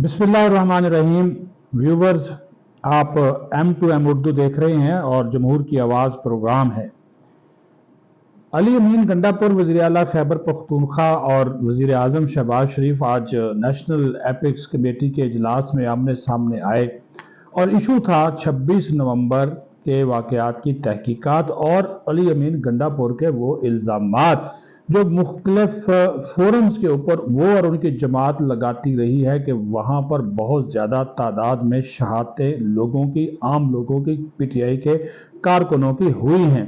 बिस्मिल्लाहिर्रहमानिर्रहीम। व्यूवर्स, आप M2M उर्दू देख रहे हैं और जमहूर की आवाज़ प्रोग्राम है। अली अमीन गंडापुर वज़ीर आला खैबर पख्तूनख्वा और वज़ीर आज़म शहबाज शरीफ आज नेशनल एपिक्स कमेटी के इजलास में आमने सामने आए और इशू था 26 नवंबर के वाक़यात की तहकीकात और अली अमीन गंडापुर के वो इल्ज़ामात जो मुख्तलिफ फोरम्स के ऊपर वो और उनकी जमात लगाती रही है कि वहाँ पर बहुत ज़्यादा तादाद में शहादतें लोगों की, आम लोगों की, PTI के कारकुनों की हुई हैं।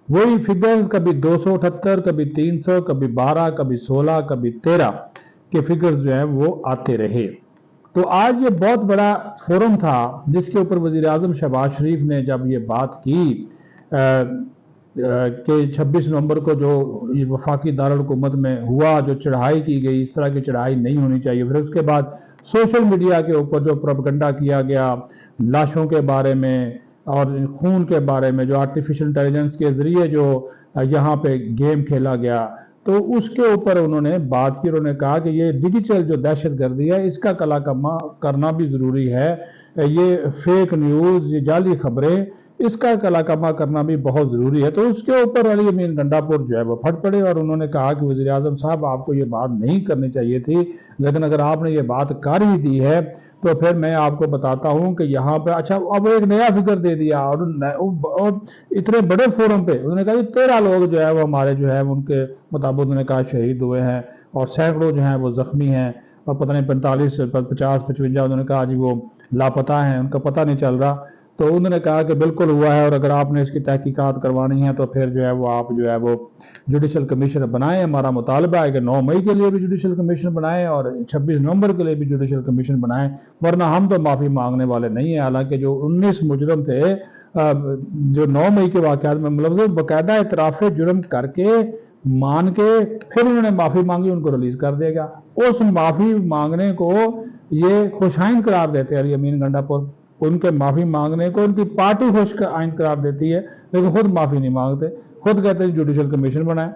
वही फिगर्स कभी 278, कभी 300, कभी 12, कभी 16, कभी 13 के फिगर्स जो हैं वो आते रहे। तो आज ये बहुत बड़ा फोरम था जिसके ऊपर वज़ीर आज़म शहबाज शरीफ ने जब ये बात की कि 26 नवंबर को जो वफाकी दारुल हुकूमत में हुआ, जो चढ़ाई की गई, इस तरह की चढ़ाई नहीं होनी चाहिए। फिर उसके बाद सोशल मीडिया के ऊपर जो प्रोपेगेंडा किया गया लाशों के बारे में और खून के बारे में, जो आर्टिफिशियल इंटेलिजेंस के ज़रिए जो यहाँ पे गेम खेला गया, तो उसके ऊपर उन्होंने बात की। उन्होंने कहा कि ये डिजिटल जो दहशतगर्दी है इसका कलाकमा करना भी ज़रूरी है, ये फेक न्यूज़, ये जाली खबरें, इसका कलाकमा करना भी बहुत ज़रूरी है। तो उसके ऊपर अली अमीन गंडापुर जो है वो फट पड़े और उन्होंने कहा कि वज़ीर आज़म साहब, आपको ये बात नहीं करनी चाहिए थी, लेकिन अगर आपने ये बात कर ही दी है तो फिर मैं आपको बताता हूँ कि यहाँ पे अच्छा अब एक नया फिगर दे दिया और इतने बड़े फोरम पे उन्होंने कहा कि 13 लोग जो है वो हमारे जो है उनके मुताबिक उन्होंने कहा शहीद हुए हैं और सैकड़ों जो हैं वो ज़ख्मी हैं और पता नहीं 45, 50, 55 उन्होंने कहा जी वो लापता हैं, उनका पता नहीं चल रहा। तो उन्होंने कहा कि बिल्कुल हुआ है और अगर आपने इसकी तहकीकात करवानी है तो फिर जो है वो आप जो है वो जुडिशल कमीशन बनाएं। हमारा मुतालबा है कि 9 मई के लिए भी जुडिशल कमीशन बनाएं और 26 नवंबर के लिए भी जुडिशल कमीशन बनाएं, वरना हम तो माफ़ी मांगने वाले नहीं हैं। हालांकि जो 19 मुजरम थे जो 9 मई के वाक़यात में मुलव्वस बाकायदा इतराफ़ जुर्म करके मान के फिर उन्होंने माफ़ी मांगी, उनको रिलीज़ कर देगा। उस माफ़ी मांगने को ये खुशाइन करार देते हैं अली अमीन गंडापुर। उनके माफ़ी मांगने को उनकी पार्टी खुश आइंद करार देती है, लेकिन खुद माफ़ी नहीं मांगते, खुद कहते हैं जुडिशल कमीशन बनाए।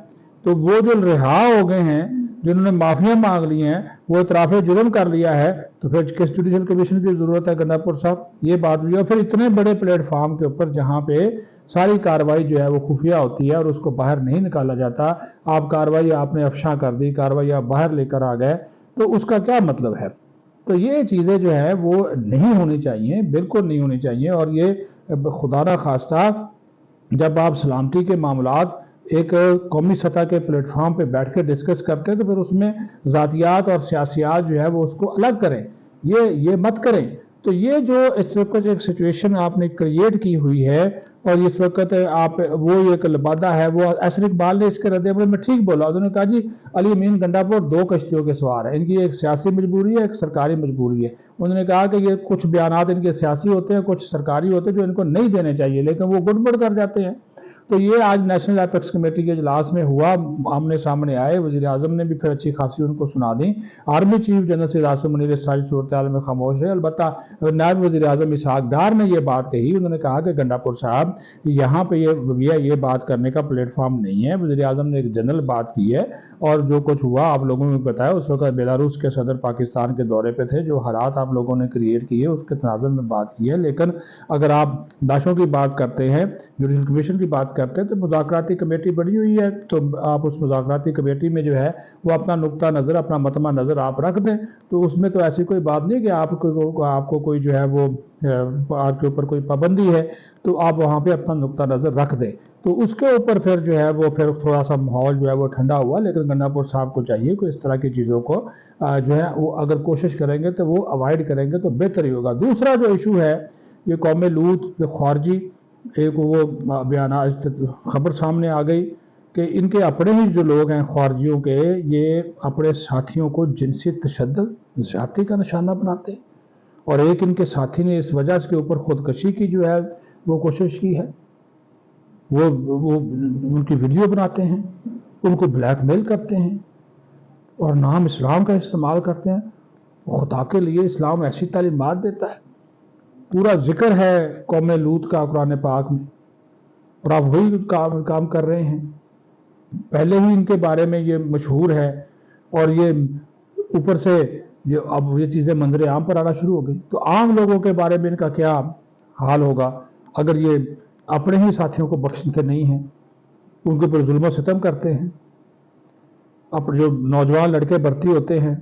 तो वो जो रिहा हो गए हैं, जिन्होंने माफ़ियाँ मांग ली हैं, वो इतराफ़ जुर्म कर लिया है, तो फिर किस जुडिशल कमीशन की ज़रूरत है गंडापुर साहब? ये बात भी है। फिर इतने बड़े प्लेटफार्म के ऊपर जहाँ पे सारी कार्रवाई जो है वो खुफिया होती है और उसको बाहर नहीं निकाला जाता, आप कार्रवाई आपने अफशा कर दी, कार्रवाई आप बाहर लेकर आ गए, तो उसका क्या मतलब है? तो ये चीज़ें जो है वो नहीं होनी चाहिए, बिल्कुल नहीं होनी चाहिए। और ये खुदा ना खास्ता जब आप सलामती के मामलात एक कौमी सतह के प्लेटफॉर्म पे बैठ के डिस्कस करते हैं तो फिर उसमें ज़ातियात और सियासियात जो है वो उसको अलग करें, ये मत करें। तो ये जो इस वक्त एक सिचुएशन आपने क्रिएट की हुई है और इस वक्त आप वो एक लबादा है, वो असर इकबाल ने इसके रद्द में ठीक बोला। उन्होंने कहा जी अली अमीन गंडापुर 2 कश्तियों के सवार है, इनकी एक सियासी मजबूरी है, एक सरकारी मजबूरी है। उन्होंने कहा कि ये कुछ बयानात इनके सियासी होते हैं, कुछ सरकारी होते हैं जो इनको नहीं देने चाहिए, लेकिन वो गड़बड़ कर जाते हैं। तो ये आज नेशनल एपिक्स कमेटी के इजलास में हुआ, आमने सामने आए, वज़ीर आज़म ने भी फिर अच्छी खासी उनको सुना दी। Army chief general Syed Asim Munir इस सारी सूरत में खामोश है। अलबत्ता नायब वज़ीर आज़म इसहाक डार ने ये बात कही, उन्होंने कहा कि गंडापुर साहब यहाँ पे ये बात करने का प्लेटफॉर्म नहीं है। वज़ीर आज़म ने एक जनरल बात की है और जो कुछ हुआ आप लोगों ने बताया, उस वक्त बेलारूस के सदर पाकिस्तान के दौरे पे थे, जो हालात आप लोगों ने क्रिएट किए उसके तनाज़ुर में बात की है। लेकिन अगर आप लाशों की बात करते हैं, जुडिशल कमीशन की बात करते हैं, तो मुज़ाकराती कमेटी बनी हुई है, तो आप उस मुज़ाकराती कमेटी में जो है वो अपना नुक्ता नज़र, अपना मतमा नज़र आप रख दें। तो उसमें तो ऐसी कोई बात नहीं कि आपको कोई जो है वो आपके ऊपर कोई पाबंदी है, तो आप वहाँ पे अपना नुक्ता नज़र रख दें। तो उसके ऊपर फिर जो है वो फिर थोड़ा सा माहौल जो है वो ठंडा हुआ। लेकिन गंडापुर साहब को चाहिए कि इस तरह की चीज़ों को जो है वो अगर कोशिश करेंगे तो वो अवॉइड करेंगे तो बेहतर ही होगा। दूसरा जो इशू है ये कौम लूत, ये ख़ारजी, एक वो बयान खबर सामने आ गई कि इनके अपने ही जो लोग हैं ख़ारजियों के, ये अपने साथियों को जिनसी तशद्दुद, ज़्यादती का निशाना बनाते हैं। और एक इनके साथी ने इस वजह से ऊपर खुदकशी की जो है वो कोशिश की है, वो उनकी वीडियो बनाते हैं, उनको ब्लैकमेल करते हैं और नाम इस्लाम का इस्तेमाल करते हैं। खुदा के लिए इस्लाम ऐसी तालीमात देता है, पूरा जिक्र है कौम लूत का कुरान पाक में, और आप वही काम कर रहे हैं। पहले ही इनके बारे में ये मशहूर है और ये ऊपर से اب یہ چیزیں منظر عام پر آنا شروع ہو گئی، تو عام لوگوں کے بارے میں ان کا کیا حال ہوگا اگر یہ اپنے ہی ساتھیوں کو بخشتے نہیں ہیں، ان کے اوپر ظلم و ستم کرتے ہیں، اپنے جو نوجوان لڑکے بھرتی ہوتے ہیں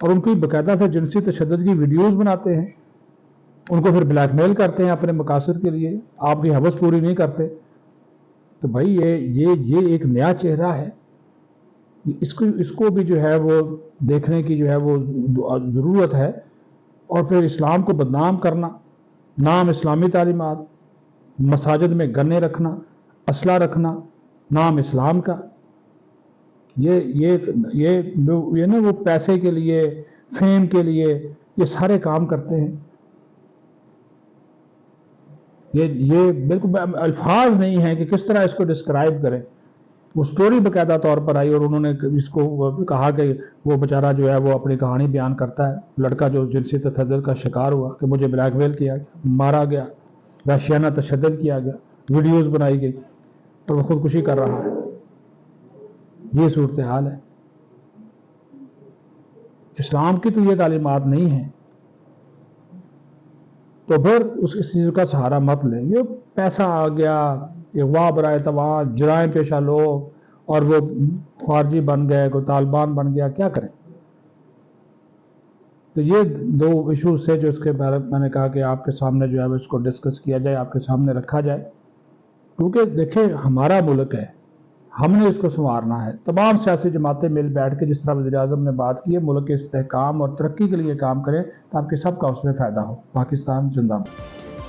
اور ان کی باقاعدہ سے جنسی تشدد کی ویڈیوز بناتے ہیں، ان کو پھر بلیک میل کرتے ہیں اپنے مقاصد کے لیے، آپ کی حوث پوری نہیں کرتے، تو بھائی یہ ایک نیا چہرہ ہے، اس کو بھی جو ہے وہ دیکھنے کی جو ہے وہ ضرورت ہے۔ اور پھر اسلام کو بدنام کرنا، نام اسلامی تعلیمات، مساجد میں گنے رکھنا، اسلحہ رکھنا، نام اسلام کا، یہ نا وہ پیسے کے لیے، فیم کے لیے یہ سارے کام کرتے ہیں۔ یہ بالکل الفاظ نہیں ہیں کہ کس طرح اس کو ڈسکرائب کریں۔ وہ سٹوری باقاعدہ طور پر آئی اور انہوں نے اس کو کہا کہ وہ بیچارہ جو ہے وہ اپنی کہانی بیان کرتا ہے، لڑکا جو جنسی تشدد کا شکار ہوا کہ مجھے بلیک میل کیا گیا، مارا گیا، وحشیانہ تشدد کیا گیا، ویڈیوز بنائی گئی اور وہ خودکشی کر رہا ہے۔ یہ صورتحال ہے۔ اسلام کی تو یہ تعلیمات نہیں ہیں، تو پھر اس چیز کا سہارا مت لیں۔ یہ پیسہ آ گیا، اغوا برائے توا، جرائم پیشہ لوگ، اور وہ خارجی بن گئے، کوئی طالبان بن گیا، کیا کریں؟ تو یہ دو ایشوز سے جو اس کے بارے میں نے کہا کہ آپ کے سامنے جو ہے اس کو ڈسکس کیا جائے، آپ کے سامنے رکھا جائے، کیونکہ دیکھیں ہمارا ملک ہے، ہم نے اس کو سنوارنا ہے۔ تمام سیاسی جماعتیں مل بیٹھ کے جس طرح وزیر اعظم نے بات کی ہے، ملک کے استحکام اور ترقی کے لیے کام کریں تاکہ سب کا اس میں فائدہ ہو۔ پاکستان زندہ باد۔